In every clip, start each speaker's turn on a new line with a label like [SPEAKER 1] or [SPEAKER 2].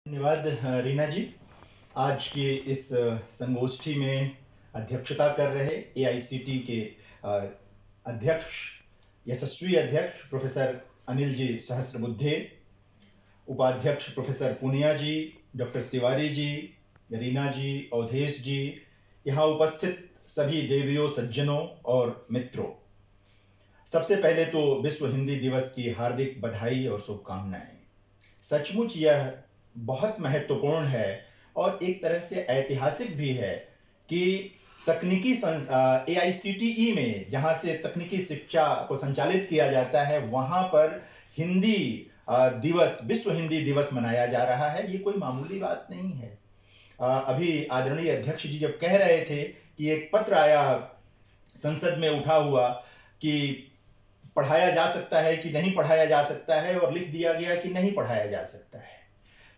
[SPEAKER 1] धन्यवाद रीना जी। आज की इस संगोष्ठी में अध्यक्षता कर रहे एआईसीटी के अध्यक्ष, यशस्वी अध्यक्ष प्रोफेसर अनिल जी सहस्रबुद्धे, उपाध्यक्ष प्रोफेसर पुनिया जी, डॉक्टर तिवारी जी, रीना जी, अवधेश जी, यहाँ उपस्थित सभी देवियों, सज्जनों और मित्रों, सबसे पहले तो विश्व हिंदी दिवस की हार्दिक बधाई और शुभकामनाएं। सचमुच यह बहुत महत्वपूर्ण है और एक तरह से ऐतिहासिक भी है कि तकनीकी एआईसीटीई में, जहां से तकनीकी शिक्षा को संचालित किया जाता है, वहां पर हिंदी दिवस, विश्व हिंदी दिवस मनाया जा रहा है। ये कोई मामूली बात नहीं है। अभी आदरणीय अध्यक्ष जी जब कह रहे थे कि एक पत्र आया संसद में उठा हुआ कि पढ़ाया जा सकता है कि नहीं पढ़ाया जा सकता है, और लिख दिया गया कि नहीं पढ़ाया जा सकता है,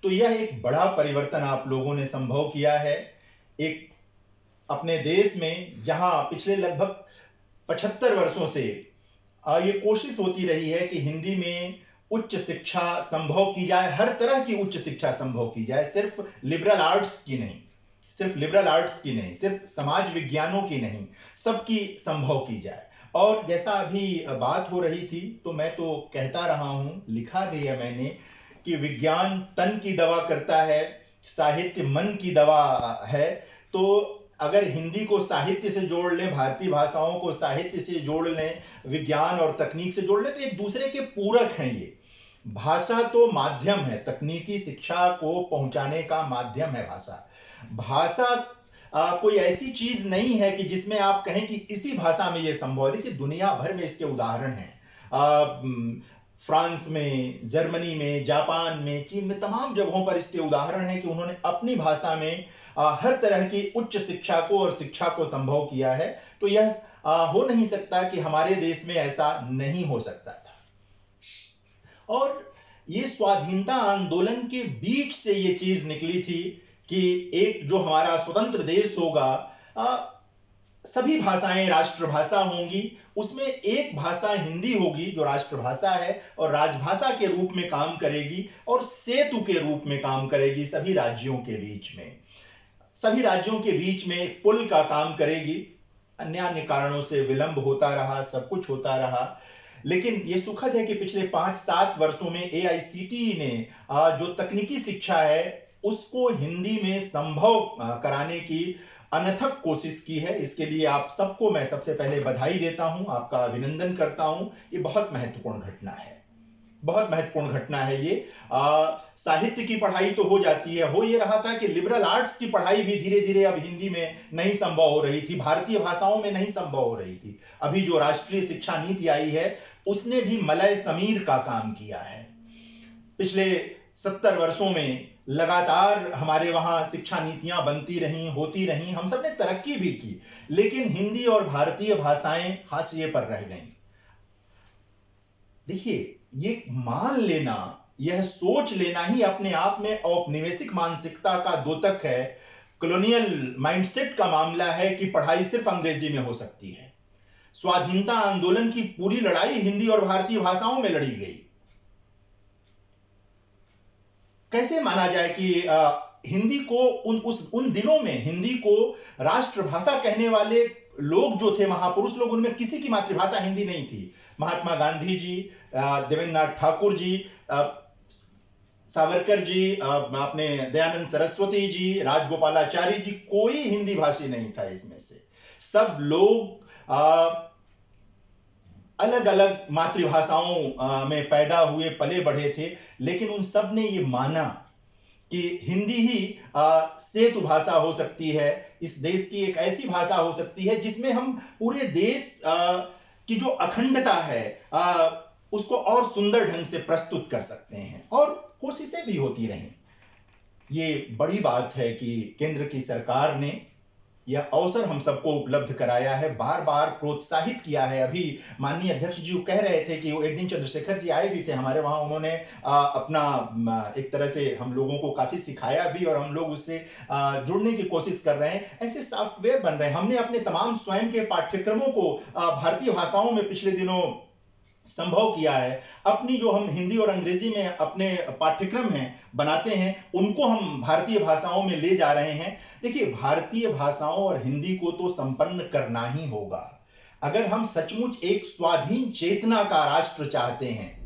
[SPEAKER 1] तो यह एक बड़ा परिवर्तन आप लोगों ने संभव किया है। एक अपने देश में जहां पिछले लगभग 75 वर्षों से ये कोशिश होती रही है कि हिंदी में उच्च शिक्षा संभव की जाए, हर तरह की उच्च शिक्षा संभव की जाए, सिर्फ लिबरल आर्ट्स की नहीं, सिर्फ समाज विज्ञानों की नहीं, सबकी संभव की जाए। और जैसा अभी बात हो रही थी, तो मैं तो कहता रहा हूं, लिखा भी है मैंने कि विज्ञान तन की दवा करता है, साहित्य मन की दवा है। तो अगर हिंदी को साहित्य से जोड़ लें, भारतीय भाषाओं को साहित्य से जोड़ लें, विज्ञान और तकनीक से जोड़ लें, तो एक दूसरे के पूरक हैं ये। भाषा तो माध्यम है, तकनीकी शिक्षा को पहुंचाने का माध्यम है भाषा। भाषा कोई ऐसी चीज नहीं है कि जिसमें आप कहें कि इसी भाषा में ये संभव है। देखिए, दुनिया भर में इसके उदाहरण हैं। फ्रांस में, जर्मनी में, जापान में, चीन में, तमाम जगहों पर इसके उदाहरण हैं कि उन्होंने अपनी भाषा में हर तरह की उच्च शिक्षा को और शिक्षा को संभव किया है। तो यह हो नहीं सकता कि हमारे देश में ऐसा नहीं हो सकता था। और ये स्वाधीनता आंदोलन के बीच से ये चीज निकली थी कि एक जो हमारा स्वतंत्र देश होगा, सभी भाषाएं राष्ट्रभाषा होंगी, उसमें एक भाषा हिंदी होगी जो राष्ट्रभाषा है और राजभाषा के रूप में काम करेगी और सेतु के रूप में काम करेगी सभी राज्यों के बीच में, सभी राज्यों के बीच में एक पुल का काम करेगी। अन्य कारणों से विलंब होता रहा, सब कुछ होता रहा, लेकिन ये सुखद है कि पिछले 5-7 वर्षों में एआईसीटीई ने जो तकनीकी शिक्षा है उसको हिंदी में संभव कराने की अनथक कोशिश की है। इसके लिए आप सबको मैं सबसे पहले बधाई देता हूं, आपका अभिनंदन करता हूं। ये बहुत महत्वपूर्ण घटना है, बहुत महत्वपूर्ण घटना है ये। साहित्य की पढ़ाई तो हो जाती है, हो ये रहा था कि लिबरल आर्ट्स की पढ़ाई भी धीरे धीरे अब हिंदी में नहीं संभव हो रही थी, भारतीय भाषाओं में नहीं संभव हो रही थी। अभी जो राष्ट्रीय शिक्षा नीति आई है उसने भी मलय समीर का काम किया है। पिछले 70 वर्षों में लगातार हमारे वहां शिक्षा नीतियां बनती रहीं, होती रहीं, हम सब ने तरक्की भी की, लेकिन हिंदी और भारतीय भाषाएं हाशिए पर रह गईं। देखिए, ये मान लेना, यह सोच लेना ही अपने आप में औपनिवेशिक मानसिकता का द्योतक है, कॉलोनियल माइंडसेट का मामला है कि पढ़ाई सिर्फ अंग्रेजी में हो सकती है। स्वाधीनता आंदोलन की पूरी लड़ाई हिंदी और भारतीय भाषाओं में लड़ी गई। कैसे माना जाए कि हिंदी को उन दिनों में हिंदी को राष्ट्रभाषा कहने वाले लोग जो थे, महापुरुष लोग, उनमें किसी की मातृभाषा हिंदी नहीं थी। महात्मा गांधी जी, देवेंद्रनाथ ठाकुर जी, सावरकर जी, अपने दयानंद सरस्वती जी, राजगोपालाचारी जी, कोई हिंदी भाषी नहीं था इसमें से। सब लोग अलग अलग मातृभाषाओं में पैदा हुए, पले बढ़े थे, लेकिन उन सब ने ये माना कि हिंदी ही सेतु भाषा हो सकती है, इस देश की एक ऐसी भाषा हो सकती है जिसमें हम पूरे देश की जो अखंडता है उसको और सुंदर ढंग से प्रस्तुत कर सकते हैं, और कोशिशें भी होती रहीं। ये बड़ी बात है कि केंद्र की सरकार ने यह अवसर हम सबको उपलब्ध कराया है, बार बार प्रोत्साहित किया है। अभी माननीय अध्यक्ष जी कह रहे थे कि एक दिन चंद्रशेखर जी आए भी थे हमारे वहां, उन्होंने अपना एक तरह से हम लोगों को काफी सिखाया भी, और हम लोग उससे जुड़ने की कोशिश कर रहे हैं। ऐसे सॉफ्टवेयर बन रहे हैं। हमने अपने तमाम स्वयं के पाठ्यक्रमों को भारतीय भाषाओं में पिछले दिनों संभव किया है। अपनी जो हम हिंदी और अंग्रेजी में अपने पाठ्यक्रम हैं बनाते हैं, उनको हम भारतीय भाषाओं में ले जा रहे हैं। देखिए, भारतीय भाषाओं और हिंदी को तो संपन्न करना ही होगा। अगर हम सचमुच एक स्वाधीन चेतना का राष्ट्र चाहते हैं,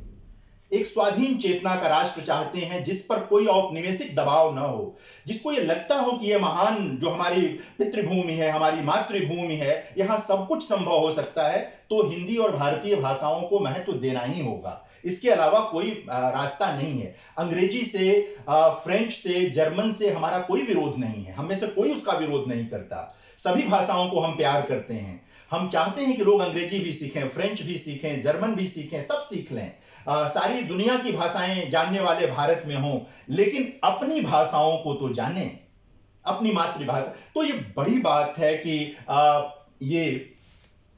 [SPEAKER 1] एक स्वाधीन चेतना का राष्ट्र चाहते हैं जिस पर कोई औपनिवेशिक दबाव ना हो, जिसको ये लगता हो कि ये महान जो हमारी पितृभूमि है, हमारी मातृभूमि है, यहां सब कुछ संभव हो सकता है, तो हिंदी और भारतीय भाषाओं को महत्व देना ही होगा। इसके अलावा कोई रास्ता नहीं है। अंग्रेजी से, फ्रेंच से, जर्मन से हमारा कोई विरोध नहीं है, हम में से कोई उसका विरोध नहीं करता। सभी भाषाओं को हम प्यार करते हैं। हम चाहते हैं कि लोग अंग्रेजी भी सीखें, फ्रेंच भी सीखें, जर्मन भी सीखें, सब सीख लें। सारी दुनिया की भाषाएं जानने वाले भारत में हों, लेकिन अपनी भाषाओं को तो जानें, अपनी मातृभाषा। तो ये बड़ी बात है कि ये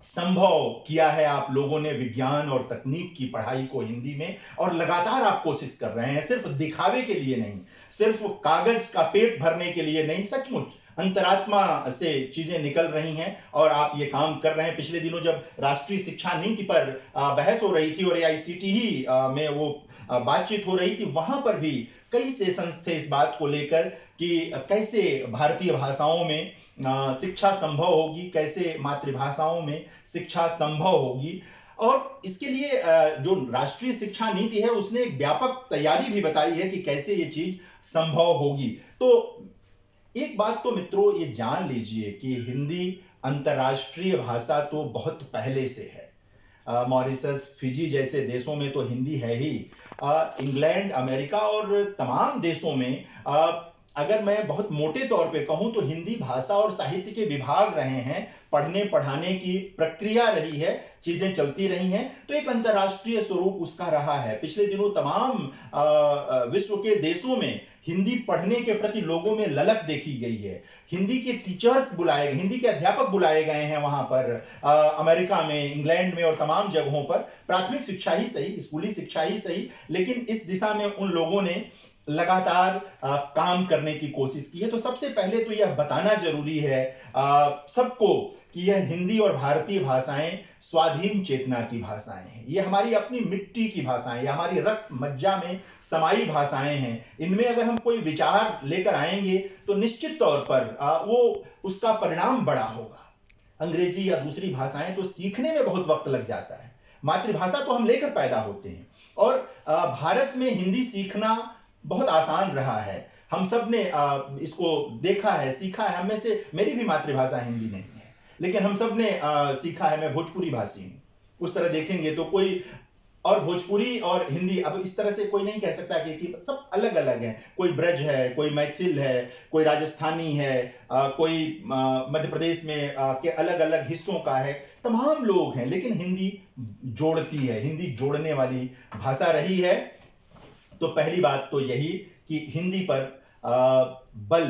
[SPEAKER 1] संभव किया है आप लोगों ने विज्ञान और तकनीक की पढ़ाई को हिंदी में, और लगातार आप कोशिश कर रहे हैं, सिर्फ दिखावे के लिए नहीं, सिर्फ कागज का पेट भरने के लिए नहीं, सचमुच अंतरात्मा से चीजें निकल रही हैं और आप ये काम कर रहे हैं। पिछले दिनों जब राष्ट्रीय शिक्षा नीति पर बहस हो रही थी और AICTE में वो बातचीत हो रही थी, वहां पर भी कई सेशंस थे इस बात को लेकर कि कैसे भारतीय भाषाओं में शिक्षा संभव होगी, कैसे मातृभाषाओं में शिक्षा संभव होगी। और इसके लिए जो राष्ट्रीय शिक्षा नीति है उसने एक व्यापक तैयारी भी बताई है कि कैसे ये चीज संभव होगी। तो एक बात तो मित्रों ये जान लीजिए कि हिंदी अंतर्राष्ट्रीय भाषा तो बहुत पहले से है। मॉरिशस, फिजी जैसे देशों में तो हिंदी है ही। इंग्लैंड, अमेरिका और तमाम देशों में अगर मैं बहुत मोटे तौर पे कहूं तो हिंदी भाषा और साहित्य के विभाग रहे हैं, पढ़ने पढ़ाने की प्रक्रिया रही है, चीजें चलती रही हैं, तो एक अंतर्राष्ट्रीय स्वरूप उसका रहा है। पिछले दिनों तमाम विश्व के देशों में हिंदी पढ़ने के प्रति लोगों में ललक देखी गई है। हिंदी के टीचर्स बुलाए गए, हिंदी के अध्यापक बुलाए गए हैं वहां पर, अमेरिका में, इंग्लैंड में और तमाम जगहों पर। प्राथमिक शिक्षा ही सही, स्कूली शिक्षा ही सही, लेकिन इस दिशा में उन लोगों ने लगातार काम करने की कोशिश की है। तो सबसे पहले तो यह बताना जरूरी है सबको कि यह हिंदी और भारतीय भाषाएं स्वाधीन चेतना की भाषाएं हैं। ये हमारी अपनी मिट्टी की भाषाएं, ये हमारी रक्त मज्जा में समाई भाषाएं हैं। इनमें अगर हम कोई विचार लेकर आएंगे तो निश्चित तौर पर वो उसका परिणाम बड़ा होगा। अंग्रेजी या दूसरी भाषाएं तो सीखने में बहुत वक्त लग जाता है, मातृभाषा तो हम लेकर पैदा होते हैं। और भारत में हिंदी सीखना बहुत आसान रहा है। हम सब ने इसको देखा है, सीखा है। हम में से, मेरी भी मातृभाषा हिंदी नहीं है, लेकिन हम सब ने सीखा है। मैं भोजपुरी भाषी हूं। उस तरह देखेंगे तो कोई, और भोजपुरी और हिंदी अब इस तरह से कोई नहीं कह सकता कि सब अलग अलग हैं। कोई ब्रज है, कोई मैथिल है, कोई राजस्थानी है, कोई मध्य प्रदेश में के अलग अलग हिस्सों का है। तमाम लोग हैं, लेकिन हिंदी जोड़ती है, हिंदी जोड़ने वाली भाषा रही है। तो पहली बात तो यही कि हिंदी पर बल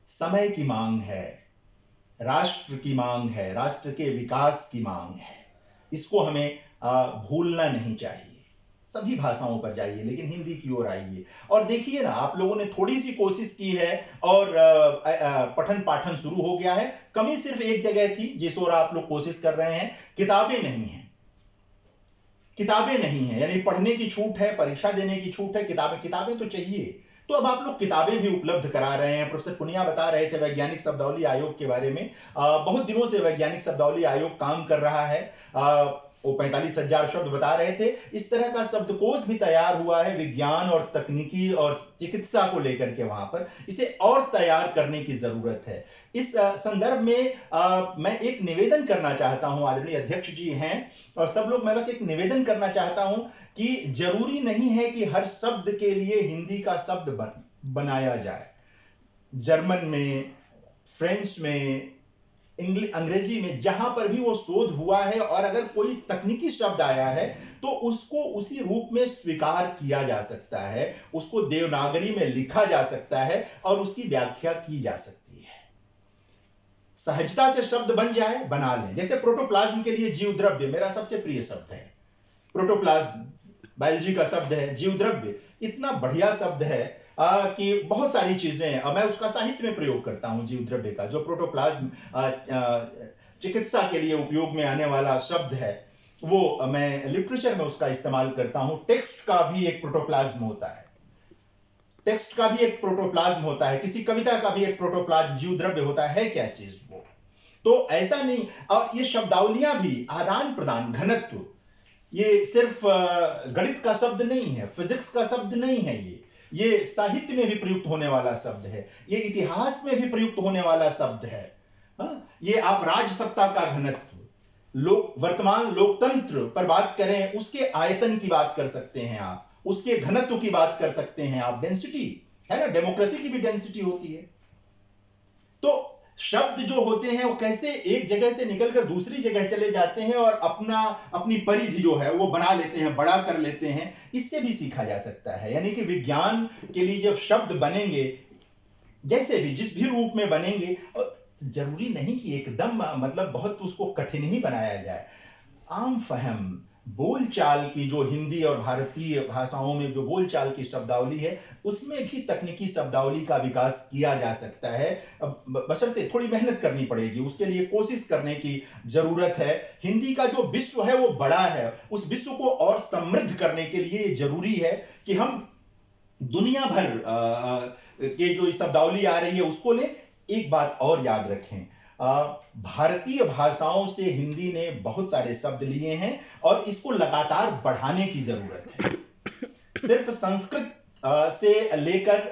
[SPEAKER 1] समय की मांग है, राष्ट्र की मांग है, राष्ट्र के विकास की मांग है। इसको हमें भूलना नहीं चाहिए। सभी भाषाओं पर जाइए, लेकिन हिंदी की ओर आइए और देखिए ना, आप लोगों ने थोड़ी सी कोशिश की है और पठन पाठन शुरू हो गया है। कमी सिर्फ एक जगह थी जिस ओर आप लोग कोशिश कर रहे हैं, किताबें नहीं हैं। किताबें नहीं है, यानी पढ़ने की छूट है, परीक्षा देने की छूट है, किताबें तो चाहिए। तो अब आप लोग किताबें भी उपलब्ध करा रहे हैं। प्रोफेसर पुनिया बता रहे थे वैज्ञानिक शब्दावली आयोग के बारे में। बहुत दिनों से वैज्ञानिक शब्दावली आयोग काम कर रहा है। वो 45,000 शब्द बता रहे थे। इस तरह का शब्दकोश भी तैयार हुआ है विज्ञान और तकनीकी और चिकित्सा को लेकर के। वहां पर इसे और तैयार करने की जरूरत है। इस संदर्भ में मैं एक निवेदन करना चाहता हूं, आदरणीय अध्यक्ष जी हैं और सब लोग, मैं बस एक निवेदन करना चाहता हूं कि जरूरी नहीं है कि हर शब्द के लिए हिंदी का शब्द बनाया जाए। जर्मन में, फ्रेंच में, अंग्रेजी में, जहां पर भी वो शोध हुआ है और अगर कोई तकनीकी शब्द आया है तो उसको उसी रूप में स्वीकार किया जा सकता है, उसको देवनागरी में लिखा जा सकता है और उसकी व्याख्या की जा सकती है। सहजता से शब्द बन जाए, बना लें। जैसे प्रोटोप्लाज्म के लिए जीव द्रव्य मेरा सबसे प्रिय शब्द है। प्रोटोप्लाज्म बायोलॉजी का शब्द है। जीव द्रव्य इतना बढ़िया शब्द है कि बहुत सारी चीजें मैं उसका साहित्य में प्रयोग करता हूं। जीव द्रव्य का जो प्रोटोप्लाज्म चिकित्सा के लिए उपयोग में आने वाला शब्द है, वो मैं लिटरेचर में उसका इस्तेमाल करता हूं। टेक्स्ट का भी एक प्रोटोप्लाज्म होता है, टेक्स्ट का भी एक प्रोटोप्लाज्म होता है, किसी कविता का भी एक प्रोटोप्लाज्म, जीव द्रव्य होता है। क्या चीज वो? तो ऐसा नहीं। और ये शब्दावलियां भी आदान प्रदान, घनत्व, ये सिर्फ गणित का शब्द नहीं है, फिजिक्स का शब्द नहीं है। ये साहित्य में भी प्रयुक्त होने वाला शब्द है, ये इतिहास में भी प्रयुक्त होने वाला शब्द है। ये आप राजसत्ता का घनत्व, वर्तमान लोकतंत्र पर बात करें, उसके आयतन की बात कर सकते हैं आप, उसके घनत्व की बात कर सकते हैं आप। डेंसिटी है ना, डेमोक्रेसी की भी डेंसिटी होती है। तो शब्द जो होते हैं वो कैसे एक जगह से निकलकर दूसरी जगह चले जाते हैं और अपनी परिधि जो है वो बना लेते हैं, बड़ा कर लेते हैं। इससे भी सीखा जा सकता है। यानी कि विज्ञान के लिए जब शब्द बनेंगे, जैसे भी जिस भी रूप में बनेंगे, जरूरी नहीं कि एकदम मतलब बहुत उसको कठिन ही बनाया जाए। आम फहम बोलचाल की जो हिंदी और भारतीय भाषाओं में जो बोलचाल की शब्दावली है, उसमें भी तकनीकी शब्दावली का विकास किया जा सकता है। बशर्ते थोड़ी मेहनत करनी पड़ेगी, उसके लिए कोशिश करने की जरूरत है। हिंदी का जो विश्व है वो बड़ा है, उस विश्व को और समृद्ध करने के लिए जरूरी है कि हम दुनिया भर के जो शब्दावली आ रही है उसको ले। एक बात और याद रखें, भारतीय भाषाओं से हिंदी ने बहुत सारे शब्द लिए हैं और इसको लगातार बढ़ाने की जरूरत है। सिर्फ संस्कृत से लेकर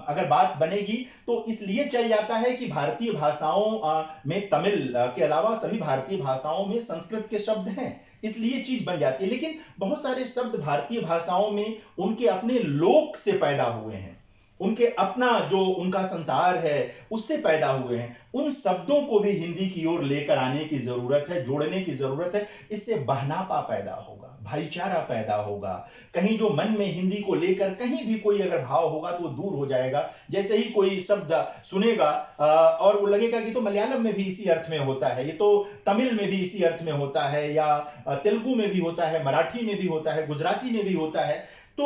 [SPEAKER 1] अगर बात बनेगी तो इसलिए चल जाता है कि भारतीय भाषाओं में तमिल के अलावा सभी भारतीय भाषाओं में संस्कृत के शब्द हैं, इसलिए चीज बन जाती है। लेकिन बहुत सारे शब्द भारतीय भाषाओं में उनके अपने लोक से पैदा हुए हैं, उनके अपना जो उनका संसार है उससे पैदा हुए हैं। उन शब्दों को भी हिंदी की ओर लेकर आने की जरूरत है, जोड़ने की जरूरत है। इससे बहनापा पैदा होगा, भाईचारा पैदा होगा। कहीं जो मन में हिंदी को लेकर कहीं भी कोई अगर भाव होगा तो वो दूर हो जाएगा। जैसे ही कोई शब्द सुनेगा और वो लगेगा कि तो मलयालम में भी इसी अर्थ में होता है, ये तो तमिल में भी इसी अर्थ में होता है, या तेलुगु में भी होता है, मराठी में भी होता है, गुजराती में भी होता है, तो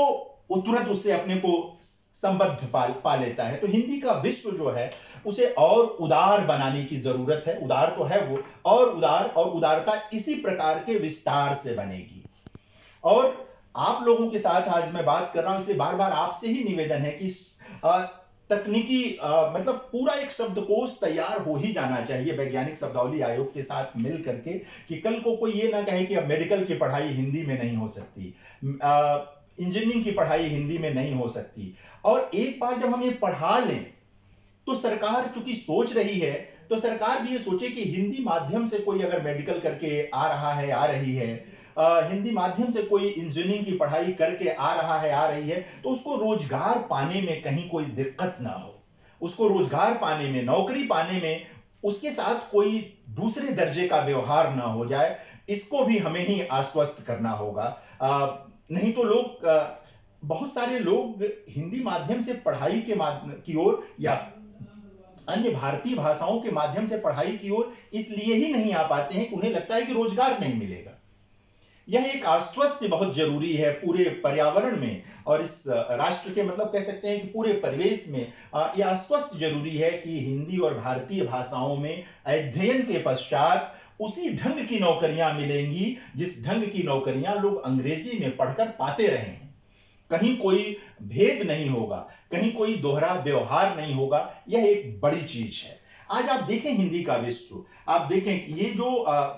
[SPEAKER 1] वो तुरंत उससे अपने को संबद्ध पा लेता है। तो हिंदी का विश्व जो है उसे और उदार बनाने की जरूरत है। उदार तो है वो, और उदारता इसी प्रकार के विस्तार से बनेगी। और आप लोगों के साथ आज मैं बात कर रहा हूं, इसलिए बार बार आपसे ही निवेदन है कि तकनीकी मतलब पूरा एक शब्दकोश तैयार हो ही जाना चाहिए वैज्ञानिक शब्दावली आयोग के साथ मिल करके, कि कल को कोई ये ना कहे कि अब मेडिकल की पढ़ाई हिंदी में नहीं हो सकती, इंजीनियरिंग की पढ़ाई हिंदी में नहीं हो सकती। और एक बार जब हम ये पढ़ा लें तो सरकार चूंकि सोच रही है, तो सरकार भी ये सोचे कि हिंदी माध्यम से कोई अगर मेडिकल करके आ रहा है, आ रही है, हिंदी माध्यम से कोई इंजीनियरिंग की पढ़ाई करके आ रहा है, आ रही है, तो उसको रोजगार पाने में कहीं कोई दिक्कत ना हो, उसको रोजगार पाने में, नौकरी पाने में उसके साथ कोई दूसरे दर्जे का व्यवहार ना हो जाए। इसको भी हमें ही आश्वस्त करना होगा। नहीं तो लोग, बहुत सारे लोग हिंदी माध्यम से पढ़ाई की ओर या अन्य भारतीय भाषाओं के माध्यम से पढ़ाई की ओर इसलिए ही नहीं आ पाते हैं कि उन्हें लगता है कि रोजगार नहीं मिलेगा। यह एक आश्वस्त बहुत जरूरी है पूरे पर्यावरण में, और इस राष्ट्र के मतलब कह सकते हैं कि पूरे परिवेश में यह आश्वस्त जरूरी है कि हिंदी और भारतीय भाषाओं में अध्ययन के पश्चात उसी ढंग की नौकरियां मिलेंगी जिस ढंग की नौकरियां लोग अंग्रेजी में पढ़कर पाते रहे हैं। कहीं कोई भेद नहीं होगा, कहीं कोई दोहरा व्यवहार नहीं होगा। यह एक बड़ी चीज है। आज आप देखें हिंदी का विश्व, आप देखें ये जो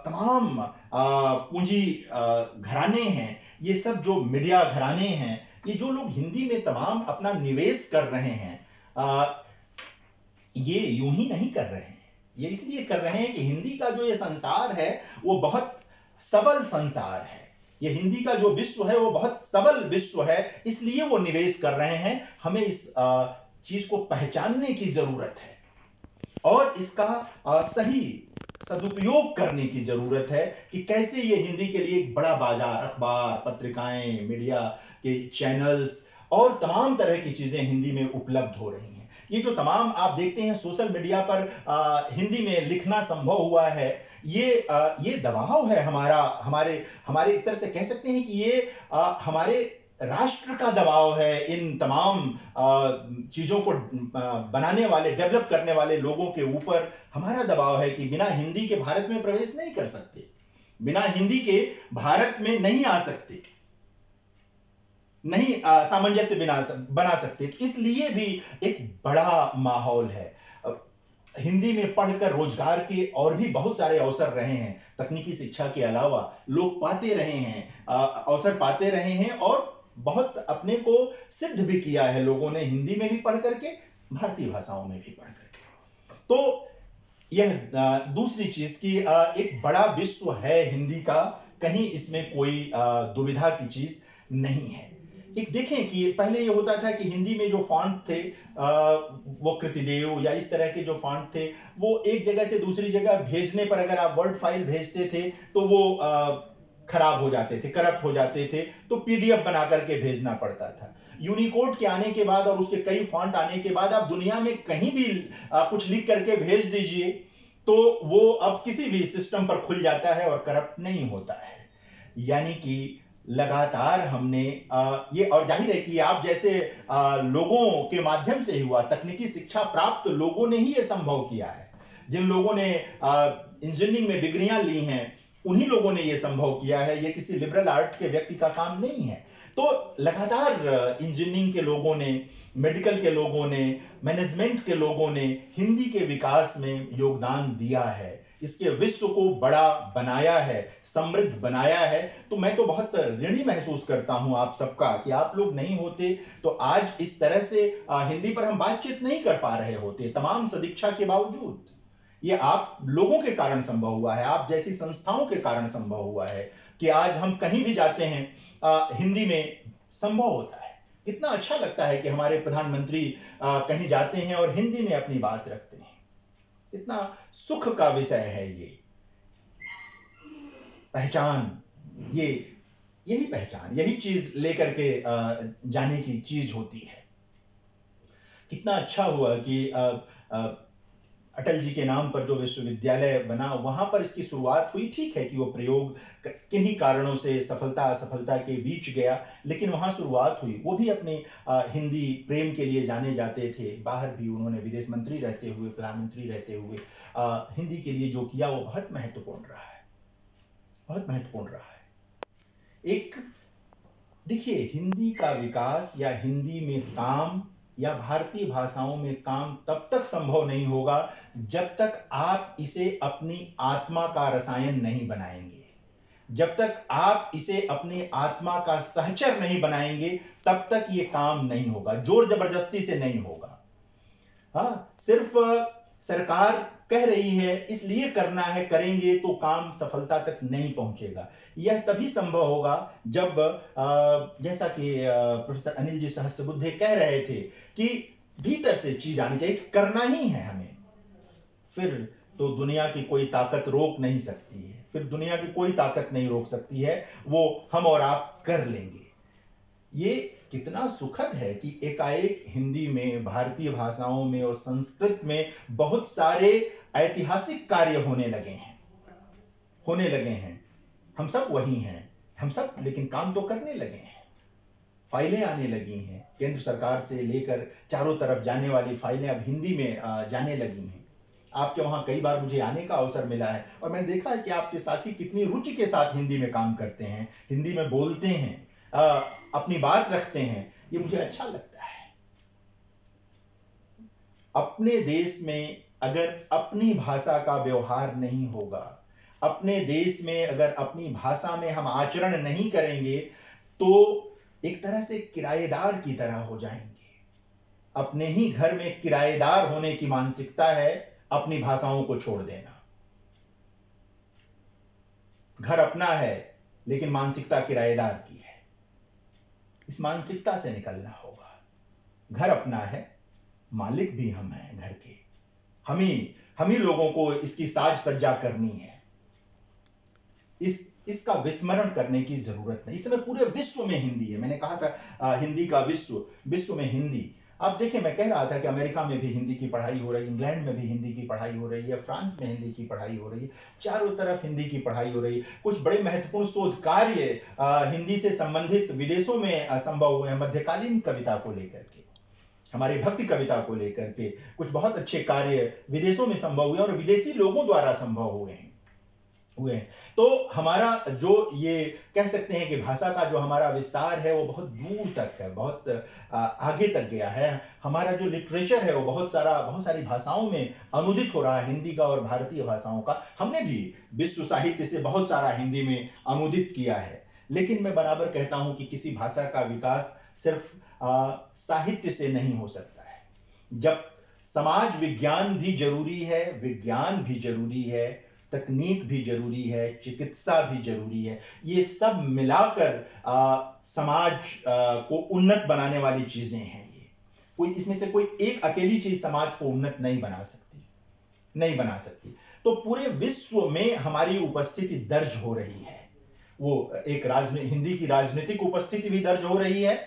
[SPEAKER 1] तमाम पूंजी घराने हैं, ये सब जो मीडिया घराने हैं, ये जो लोग हिंदी में तमाम अपना निवेश कर रहे हैं, ये यूं ही नहीं कर रहे हैं। ये इसलिए कर रहे हैं कि हिंदी का जो ये संसार है वो बहुत सबल संसार है। ये हिंदी का जो विश्व है वो बहुत सबल विश्व है, इसलिए वो निवेश कर रहे हैं। हमें इस चीज को पहचानने की जरूरत है और इसका सही सदुपयोग करने की जरूरत है कि कैसे ये हिंदी के लिए एक बड़ा बाजार, अखबार, पत्रिकाएं, मीडिया के चैनल्स और तमाम तरह की चीजें हिंदी में उपलब्ध हो रही हैं। ये जो तमाम आप देखते हैं सोशल मीडिया पर हिंदी में लिखना संभव हुआ है, ये दबाव है हमारे एक तरह से कह सकते हैं कि ये हमारे राष्ट्र का दबाव है इन तमाम चीजों को बनाने वाले, डेवलप करने वाले लोगों के ऊपर हमारा दबाव है कि बिना हिंदी के भारत में प्रवेश नहीं कर सकते। बिना हिंदी के भारत में नहीं आ सकते, नहीं सामंजस्य बना सकते। तो इसलिए भी एक बड़ा माहौल है। हिंदी में पढ़कर रोजगार के और भी बहुत सारे अवसर रहे हैं, तकनीकी शिक्षा के अलावा लोग पाते रहे हैं, अवसर पाते रहे हैं, और बहुत अपने को सिद्ध भी किया है लोगों ने, हिंदी में भी पढ़ करके, भारतीय भाषाओं में भी पढ़ करके। तो यह दूसरी चीज की एक बड़ा विश्व है हिंदी का, कहीं इसमें कोई दुविधा की चीज नहीं है। एक देखें कि पहले ये होता था कि हिंदी में जो फॉन्ट थे, वो कृतिदेव या इस तरह के जो फॉन्ट थे, वो एक जगह से दूसरी जगह भेजने पर अगर आप वर्ड फाइल भेजते थे तो वो खराब हो जाते थे, करप्ट हो जाते थे, तो पीडीएफ बना करके भेजना पड़ता था। यूनिकोड के आने के बाद और उसके कई फॉन्ट आने के बाद आप दुनिया में कहीं भी कुछ लिख करके भेज दीजिए तो वो अब किसी भी सिस्टम पर खुल जाता है और करप्ट नहीं होता है। यानी कि लगातार हमने ये, और जाहिर है कि आप जैसे लोगों के माध्यम से ही हुआ, तकनीकी शिक्षा प्राप्त लोगों ने ही ये संभव किया है। जिन लोगों ने इंजीनियरिंग में डिग्रियां ली हैं उन्हीं लोगों ने ये संभव किया है, ये किसी लिबरल आर्ट के व्यक्ति का काम नहीं है। तो लगातार इंजीनियरिंग के लोगों ने, मेडिकल के लोगों ने, मैनेजमेंट के लोगों ने हिंदी के विकास में योगदान दिया है, इसके विश्व को बड़ा बनाया है, समृद्ध बनाया है। तो मैं तो बहुत ऋणी महसूस करता हूं आप सबका कि आप लोग नहीं होते तो आज इस तरह से हिंदी पर हम बातचीत नहीं कर पा रहे होते, तमाम सदिच्छा के बावजूद। ये आप लोगों के कारण संभव हुआ है, आप जैसी संस्थाओं के कारण संभव हुआ है कि आज हम कहीं भी जाते हैं हिंदी में संभव होता है। कितना अच्छा लगता है कि हमारे प्रधानमंत्री कहीं जाते हैं और हिंदी में अपनी बात रखते हैं। कितना सुख का विषय है ये। पहचान, ये यही पहचान, यही चीज लेकर के जाने की चीज होती है। कितना अच्छा हुआ कि अटल जी के नाम पर जो विश्वविद्यालय बना वहां पर इसकी शुरुआत हुई। ठीक है कि वो प्रयोग किन्हीं कारणों से सफलता असफलता के बीच गया, लेकिन वहां शुरुआत हुई। वो भी अपने हिंदी प्रेम के लिए जाने जाते थे। बाहर भी उन्होंने विदेश मंत्री रहते हुए, प्रधानमंत्री रहते हुए हिंदी के लिए जो किया वो बहुत महत्वपूर्ण रहा है, बहुत महत्वपूर्ण रहा है। एक देखिए, हिंदी का विकास या हिंदी में काम या भारतीय भाषाओं में काम तब तक संभव नहीं होगा जब तक आप इसे अपनी आत्मा का रसायन नहीं बनाएंगे, जब तक आप इसे अपनी आत्मा का सहचर नहीं बनाएंगे तब तक ये काम नहीं होगा, जोर जबरदस्ती से नहीं होगा। हाँ, सिर्फ सरकार कह रही है इसलिए करना है, करेंगे तो काम सफलता तक नहीं पहुंचेगा। यह तभी संभव होगा जब जैसा कि प्रोफेसर अनिल जी सहस्त्रबुद्धे कह रहे थे कि भीतर से चीज आनी चाहिए, करना ही है हमें। फिर तो दुनिया की कोई ताकत रोक नहीं सकती है, फिर दुनिया की कोई ताकत नहीं रोक सकती है, वो हम और आप कर लेंगे। ये कितना सुखद है कि एकाएक हिंदी में, भारतीय भाषाओं में और संस्कृत में बहुत सारे ऐतिहासिक कार्य होने लगे हैं। हम सब वही हैं, हम सब लेकिन काम तो करने लगे हैं। फाइलें आने लगी हैं, केंद्र सरकार से लेकर चारों तरफ जाने वाली फाइलें अब हिंदी में जाने लगी हैं। आपके वहां कई बार मुझे आने का अवसर मिला है और मैंने देखा है कि आपके साथी कितनी रुचि के साथ हिंदी में काम करते हैं, हिंदी में बोलते हैं, अपनी बात रखते हैं। ये मुझे अच्छा लगता है। अपने देश में अगर अपनी भाषा का व्यवहार नहीं होगा, अपने देश में अगर अपनी भाषा में हम आचरण नहीं करेंगे तो एक तरह से किराएदार की तरह हो जाएंगे। अपने ही घर में किराएदार होने की मानसिकता है अपनी भाषाओं को छोड़ देना। घर अपना है लेकिन मानसिकता किराएदार की है। इस मानसिकता से निकलना होगा। घर अपना है, मालिक भी हम हैं घर के, हम ही लोगों को इसकी साज सज्जा करनी है। इसका विस्मरण करने की जरूरत नहीं। इस समय पूरे विश्व में हिंदी है। मैंने कहा था हिंदी का विश्व में हिंदी। आप देखें, मैं कह रहा था कि अमेरिका में भी हिंदी की पढ़ाई हो रही है, इंग्लैंड में भी हिंदी की पढ़ाई हो रही है, फ्रांस में हिंदी की पढ़ाई हो रही है, चारों तरफ हिंदी की पढ़ाई हो रही है। कुछ बड़े महत्वपूर्ण शोध कार्य हिंदी से संबंधित विदेशों में संभव हुए हैं। मध्यकालीन कविता को लेकर के, हमारी भक्ति कविता को लेकर के कुछ बहुत अच्छे कार्य विदेशों में संभव हुए और विदेशी लोगों द्वारा संभव हुए हैं। हुए हैं। तो हमारा जो ये कह सकते हैं कि भाषा का जो हमारा विस्तार है वो बहुत दूर तक है, बहुत आगे तक गया है। हमारा जो लिटरेचर है वो बहुत सारी भाषाओं में अनुदित हो रहा है, हिंदी का और भारतीय भाषाओं का। हमने भी विश्व साहित्य से बहुत सारा हिंदी में अनुदित किया है, लेकिन मैं बराबर कहता हूं कि किसी भाषा का विकास सिर्फ साहित्य से नहीं हो सकता है। जब समाज विज्ञान भी जरूरी है, विज्ञान भी जरूरी है, तकनीक भी जरूरी है, चिकित्सा भी जरूरी है। ये सब मिलाकर समाज को उन्नत बनाने वाली चीजें हैं। ये कोई इसमें से कोई एक अकेली चीज समाज को उन्नत नहीं बना सकती, नहीं बना सकती। तो पूरे विश्व में हमारी उपस्थिति दर्ज हो रही है। वो एक हिंदी की राजनीतिक उपस्थिति भी दर्ज हो रही है,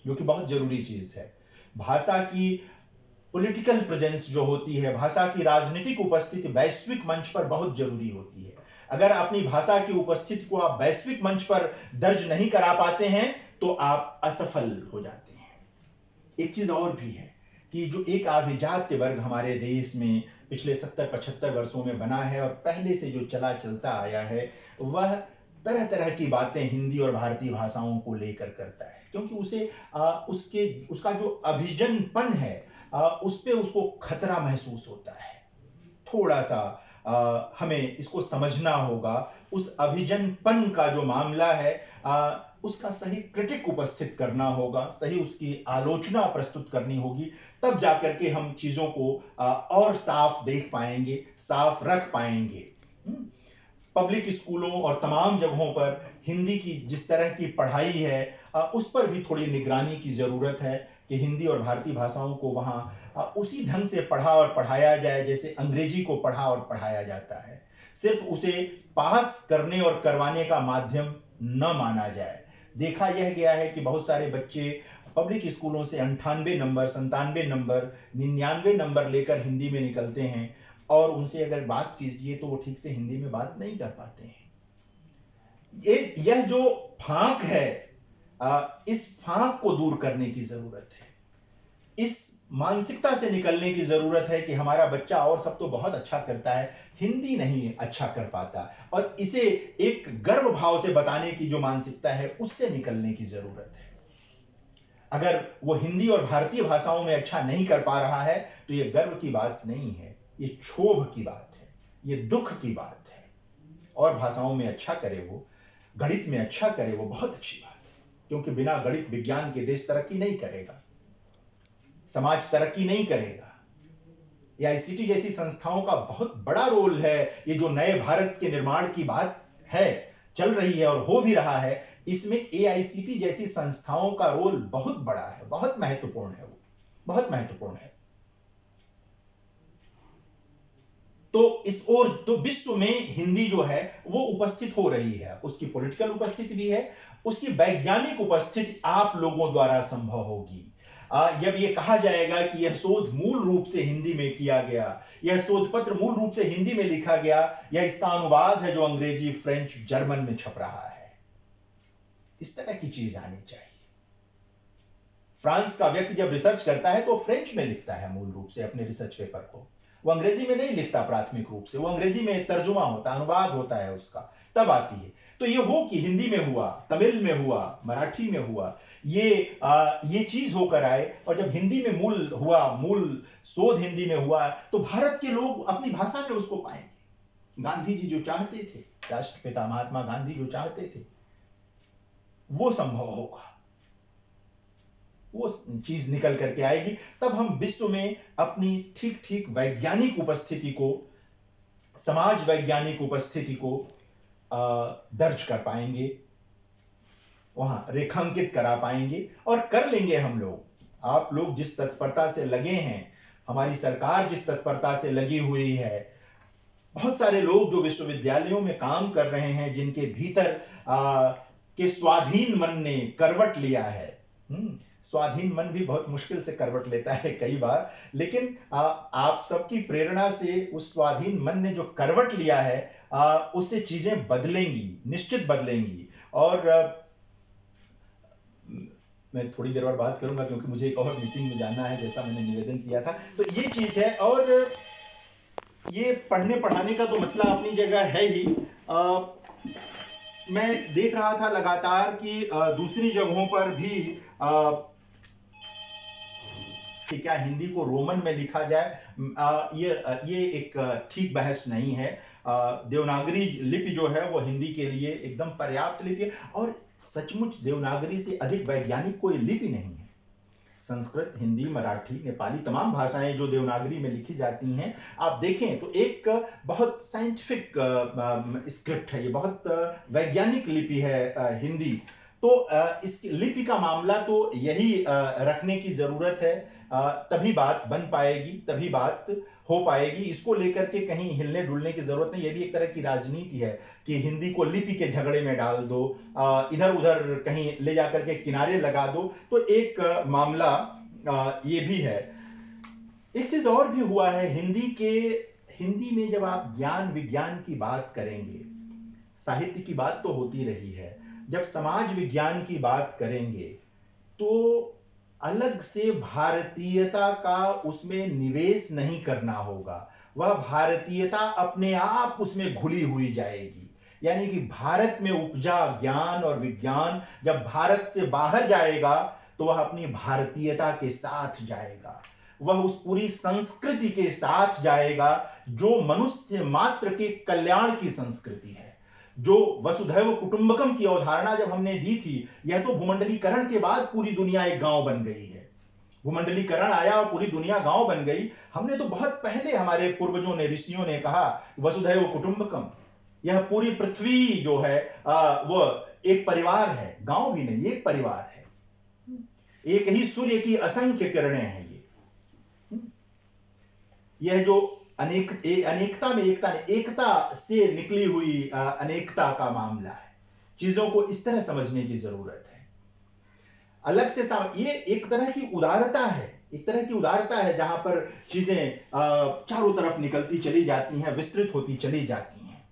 [SPEAKER 1] जो कि बहुत जरूरी चीज है। भाषा की पॉलिटिकल प्रेजेंस जो होती है, भाषा की राजनीतिक उपस्थिति वैश्विक मंच पर बहुत जरूरी होती है। अगर अपनी भाषा की उपस्थिति को आप वैश्विक मंच पर दर्ज नहीं करा पाते हैं तो आप असफल हो जाते हैं। एक चीज और भी है कि जो एक अभिजात्य वर्ग हमारे देश में पिछले 70-75 वर्षों में बना है और पहले से जो चलता आया है, वह तरह तरह की बातें हिंदी और भारतीय भाषाओं को लेकर करता है, क्योंकि उसका जो अभिजनपन है उस पे उसको खतरा महसूस होता है। थोड़ा सा हमें इसको समझना होगा। उस अभिजनपन का जो मामला है उसका सही क्रिटिक उपस्थित करना होगा, सही उसकी आलोचना प्रस्तुत करनी होगी, तब जाकर के हम चीजों को और साफ देख पाएंगे, साफ रख पाएंगे। पब्लिक स्कूलों और तमाम जगहों पर हिंदी की जिस तरह की पढ़ाई है उस पर भी थोड़ी निगरानी की जरूरत है कि हिंदी और भारतीय भाषाओं को वहां उसी ढंग से पढ़ा और पढ़ाया जाए जैसे अंग्रेजी को पढ़ा और पढ़ाया जाता है। सिर्फ उसे पास करने और करवाने का माध्यम न माना जाए। देखा यह गया है कि बहुत सारे बच्चे पब्लिक स्कूलों से 98 नंबर, 97 नंबर, 99 नंबर लेकर हिंदी में निकलते हैं, और उनसे अगर बात कीजिए तो वो ठीक से हिंदी में बात नहीं कर पाते हैं। यह जो फांक है, इस फांक को दूर करने की जरूरत है। इस मानसिकता से निकलने की जरूरत है कि हमारा बच्चा और सब तो बहुत अच्छा करता है, हिंदी नहीं अच्छा कर पाता, और इसे एक गर्व भाव से बताने की जो मानसिकता है उससे निकलने की जरूरत है। अगर वो हिंदी और भारतीय भाषाओं में अच्छा नहीं कर पा रहा है तो ये गर्व की बात नहीं है, ये क्षोभ की बात है, ये दुख की बात है। और भाषाओं में अच्छा करे, वो गणित में अच्छा करे, वो बहुत अच्छी बात है, क्योंकि बिना गणित विज्ञान के देश तरक्की नहीं करेगा, समाज तरक्की नहीं करेगा। एआईसीटी जैसी संस्थाओं का बहुत बड़ा रोल है। ये जो नए भारत के निर्माण की बात है, चल रही है और हो भी रहा है, इसमें एआईसीटी जैसी संस्थाओं का रोल बहुत बड़ा है, बहुत महत्वपूर्ण है, वो बहुत महत्वपूर्ण है। तो विश्व में हिंदी जो है वो उपस्थित हो रही है, उसकी पॉलिटिकल उपस्थिति भी है, उसकी वैज्ञानिक उपस्थिति आप लोगों द्वारा संभव होगी। जब ये कहा जाएगा कि यह शोध मूल रूप से हिंदी में किया गया, यह शोध पत्र मूल रूप से हिंदी में लिखा गया, यह इसका अनुवाद है जो अंग्रेजी, फ्रेंच, जर्मन में छप रहा है, इस तरह की चीज आनी चाहिए। फ्रांस का व्यक्ति जब रिसर्च करता है तो फ्रेंच में लिखता है मूल रूप से अपने रिसर्च पेपर को, वो अंग्रेजी में नहीं लिखता प्राथमिक रूप से, वो अंग्रेजी में तर्जुमा होता है, अनुवाद होता है उसका, तब आती है। तो ये हो कि हिंदी में हुआ, तमिल में हुआ, मराठी में हुआ, ये चीज होकर आए, और जब हिंदी में मूल हुआ, मूल शोध हिंदी में हुआ, तो भारत के लोग अपनी भाषा में उसको पाएंगे। गांधी जी जो चाहते थे, राष्ट्रपिता महात्मा गांधी जो चाहते थे, वो संभव होगा, वो चीज निकल करके आएगी। तब हम विश्व में अपनी ठीक ठीक वैज्ञानिक उपस्थिति को, समाज वैज्ञानिक उपस्थिति को दर्ज कर पाएंगे, वहां रेखांकित करा पाएंगे, और कर लेंगे हम लोग। आप लोग जिस तत्परता से लगे हैं, हमारी सरकार जिस तत्परता से लगी हुई है, बहुत सारे लोग जो विश्वविद्यालयों में काम कर रहे हैं, जिनके भीतर के स्वाधीन मन ने करवट लिया है। स्वाधीन मन भी बहुत मुश्किल से करवट लेता है कई बार, लेकिन आप सबकी प्रेरणा से उस स्वाधीन मन ने जो करवट लिया है, उससे चीजें बदलेंगी, निश्चित बदलेंगी। और मैं थोड़ी देर और बात करूंगा क्योंकि मुझे एक और मीटिंग में जाना है, जैसा मैंने निवेदन किया था। तो ये चीज है। और ये पढ़ने पढ़ाने का तो मसला अपनी जगह है ही। मैं देख रहा था लगातार कि दूसरी जगहों पर भी कि क्या हिंदी को रोमन में लिखा जाए। ये एक ठीक बहस नहीं है। देवनागरी लिपि जो है वो हिंदी के लिए एकदम पर्याप्त लिपि है, और सचमुच देवनागरी से अधिक वैज्ञानिक कोई लिपि नहीं है। संस्कृत, हिंदी, मराठी, नेपाली तमाम भाषाएं जो देवनागरी में लिखी जाती हैं, आप देखें तो एक बहुत साइंटिफिक स्क्रिप्ट है, ये बहुत वैज्ञानिक लिपि है हिंदी। तो इस लिपि का मामला तो यही रखने की जरूरत है, तभी बात बन पाएगी, तभी बात हो पाएगी। इसको लेकर के कहीं हिलने डुलने की जरूरत नहीं। ये भी एक तरह की राजनीति है कि हिंदी को लिपि के झगड़े में डाल दो, इधर उधर कहीं ले जाकर के किनारे लगा दो, तो एक मामला ये भी है। एक चीज और भी हुआ है हिंदी में जब आप ज्ञान विज्ञान की बात करेंगे, साहित्य की बात तो होती रही है, जब समाज विज्ञान की बात करेंगे तो अलग से भारतीयता का उसमें निवेश नहीं करना होगा। वह भारतीयता अपने आप उसमें घुली हुई जाएगी। यानी कि भारत में उपजा ज्ञान और विज्ञान जब भारत से बाहर जाएगा तो वह अपनी भारतीयता के साथ जाएगा, वह उस पूरी संस्कृति के साथ जाएगा जो मनुष्य मात्र के कल्याण की संस्कृति है। जो वसुधैव कुटुंबकम की अवधारणा जब हमने दी थी, यह तो भूमंडलीकरण के बाद पूरी दुनिया एक गांव बन गई है। भूमंडलीकरण आया और पूरी दुनिया गांव बन गई। हमने तो बहुत पहले हमारे पूर्वजों ने, ऋषियों ने कहा वसुधैव कुटुंबकम, यह पूरी पृथ्वी जो है वो एक परिवार है, गांव भी नहीं, एक परिवार है। एक ही सूर्य की असंख्य किरणें हैं। यह जो अनेकता में एकता नहीं, एकता से निकली हुई अनेकता का मामला है। चीजों को इस तरह समझने की जरूरत है। अलग से ये एक तरह की उदारता है, एक तरह की उदारता है जहां पर चीजें चारों तरफ निकलती चली जाती हैं, विस्तृत होती चली जाती हैं।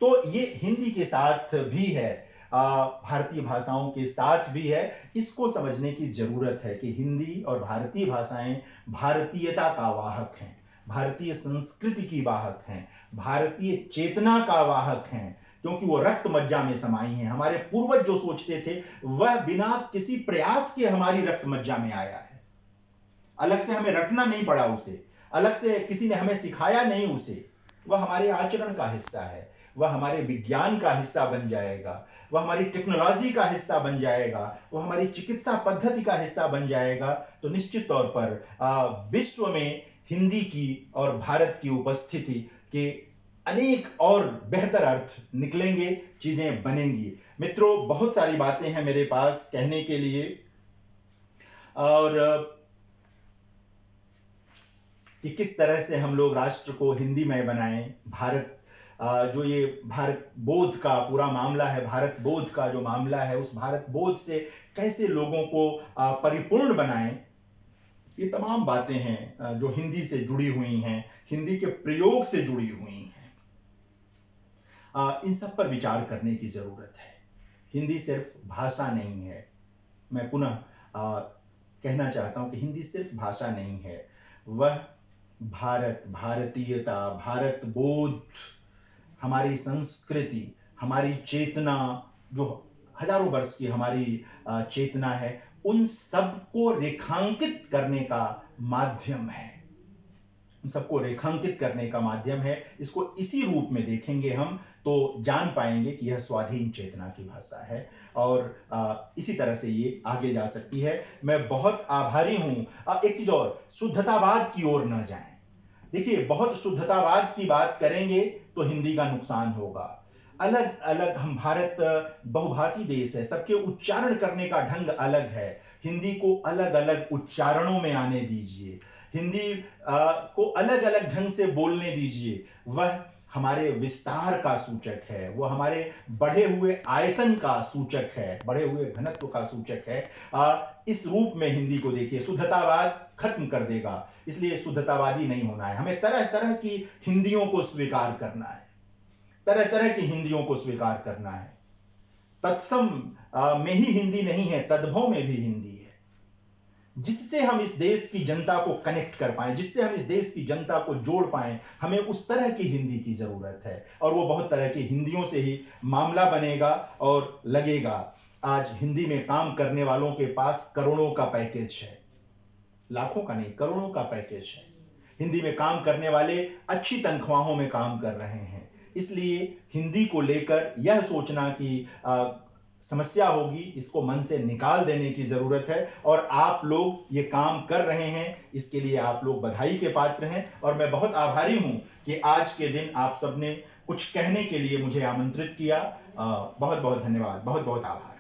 [SPEAKER 1] तो ये हिंदी के साथ भी है, भारतीय भाषाओं के साथ भी है। इसको समझने की जरूरत है कि हिंदी और भारतीय भाषाएं भारतीयता का वाहक हैं, भारतीय संस्कृति की वाहक हैं, भारतीय चेतना का वाहक हैं, क्योंकि वो रक्त मज्जा में समाई हैं। हमारे पूर्वज जो सोचते थे वह बिना किसी प्रयास के हमारी रक्त मज्जा में आया है। अलग से हमें रटना नहीं पड़ा उसे, अलग से किसी ने हमें सिखाया नहीं उसे। वह हमारे आचरण का हिस्सा है, वह हमारे विज्ञान का हिस्सा बन जाएगा, वह हमारी टेक्नोलॉजी का हिस्सा बन जाएगा, वह हमारी चिकित्सा पद्धति का हिस्सा बन जाएगा। तो निश्चित तौर पर विश्व में हिंदी की और भारत की उपस्थिति के अनेक और बेहतर अर्थ निकलेंगे, चीजें बनेंगी। मित्रों, बहुत सारी बातें हैं मेरे पास कहने के लिए, और कि किस तरह से हम लोग राष्ट्र को हिंदीमय बनाएं। भारत जो ये भारत बोध का पूरा मामला है, भारत बोध का जो मामला है, उस भारत बोध से कैसे लोगों को परिपूर्ण बनाएं, ये तमाम बातें हैं जो हिंदी से जुड़ी हुई हैं, हिंदी के प्रयोग से जुड़ी हुई हैं। इन सब पर विचार करने की जरूरत है। हिंदी सिर्फ भाषा नहीं है। मैं पुनः कहना चाहता हूं कि हिंदी सिर्फ भाषा नहीं है, वह भारत, भारतीयता, भारत बोध, हमारी संस्कृति, हमारी चेतना, जो हजारों वर्ष की हमारी चेतना है, उन सबको रेखांकित करने का माध्यम है, उन सबको रेखांकित करने का माध्यम है। इसको इसी रूप में देखेंगे हम तो जान पाएंगे कि यह स्वाधीन चेतना की भाषा है, और इसी तरह से ये आगे जा सकती है। मैं बहुत आभारी हूं। एक चीज और, शुद्धतावाद की ओर न जाएं। देखिए, बहुत शुद्धतावाद की बात करेंगे तो हिंदी का नुकसान होगा। अलग अलग, हम भारत बहुभाषी देश है, सबके उच्चारण करने का ढंग अलग है। हिंदी को अलग अलग उच्चारणों में आने दीजिए, हिंदी को अलग अलग ढंग से बोलने दीजिए। वह हमारे विस्तार का सूचक है, वो हमारे बढ़े हुए आयतन का सूचक है, बढ़े हुए घनत्व का सूचक है। इस रूप में हिंदी को देखिए। शुद्धतावाद खत्म कर देगा, इसलिए शुद्धतावादी नहीं होना है। हमें तरह तरह की हिंदियों को स्वीकार करना है, तरह तरह की हिंदियों को स्वीकार करना है। तत्सम में ही हिंदी नहीं है, तद्भव में भी हिंदी है। जिससे हम इस देश की जनता को कनेक्ट कर पाएं, जिससे हम इस देश की जनता को जोड़ पाएं, हमें उस तरह की हिंदी की जरूरत है। और वो बहुत तरह की हिंदियों से ही मामला बनेगा और लगेगा। आज हिंदी में काम करने वालों के पास करोड़ों का पैकेज है, लाखों का नहीं, करोड़ों का पैकेज है। हिंदी में काम करने वाले अच्छी तनख्वाहों में काम कर रहे हैं। इसलिए हिंदी को लेकर यह सोचना कि समस्या होगी, इसको मन से निकाल देने की जरूरत है। और आप लोग ये काम कर रहे हैं, इसके लिए आप लोग बधाई के पात्र हैं। और मैं बहुत आभारी हूं कि आज के दिन आप सबने कुछ कहने के लिए मुझे आमंत्रित किया। बहुत बहुत धन्यवाद, बहुत बहुत आभार।